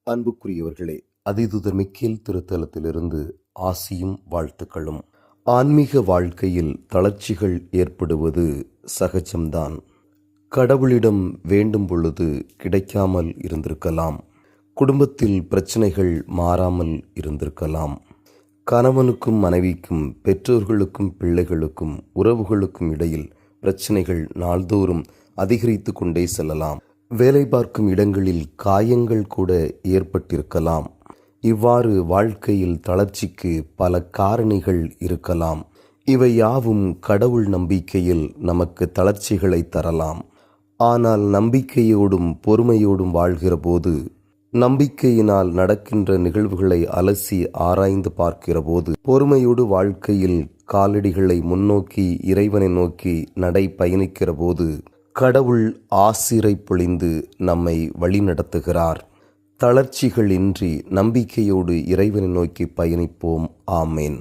அன்புக்குரியவர்களே, அதிதூதர் மிக்கேல் திருத்தலத்திலிருந்து ஆசியும் வாழ்த்துக்களும். ஆன்மீக வாழ்க்கையில் தளர்ச்சிகள் ஏற்படுவது சகஜம்தான். கடவுளிடம் வேண்டும் பொழுது கிடைக்காமல் இருந்திருக்கலாம். குடும்பத்தில் பிரச்சனைகள் மாறாமல் இருந்திருக்கலாம். கணவனுக்கும் மனைவிக்கும், பெற்றோர்களுக்கும் பிள்ளைகளுக்கும், உறவுகளுக்கும் இடையில் பிரச்சனைகள் நாள்தோறும் அதிகரித்து கொண்டே செல்லலாம். வேலை பார்க்கும் இடங்களில் காயங்கள் கூட ஏற்பட்டிருக்கலாம். இவ்வாறு வாழ்க்கையில் தளர்ச்சிக்கு பல காரணிகள் இருக்கலாம். இவை யாவும் கடவுள் நம்பிக்கையில் நமக்கு தளர்ச்சிகளை தரலாம். ஆனால் நம்பிக்கையோடும் பொறுமையோடும் வாழ்கிற போது, நம்பிக்கையினால் நடக்கின்ற நிகழ்வுகளை அலசி ஆராய்ந்து பார்க்கிற போது, பொறுமையோடு வாழ்க்கையில் காலடிகளை முன்னோக்கி இறைவனை நோக்கி நடை பயணிக்கிற போது, கடவுள் ஆசிரை பொழிந்து நம்மை வழிநடத்துகிறார். தளர்ச்சிகள் இன்றி நம்பிக்கையோடு இறைவனை நோக்கி பயணிப்போம். ஆமேன்.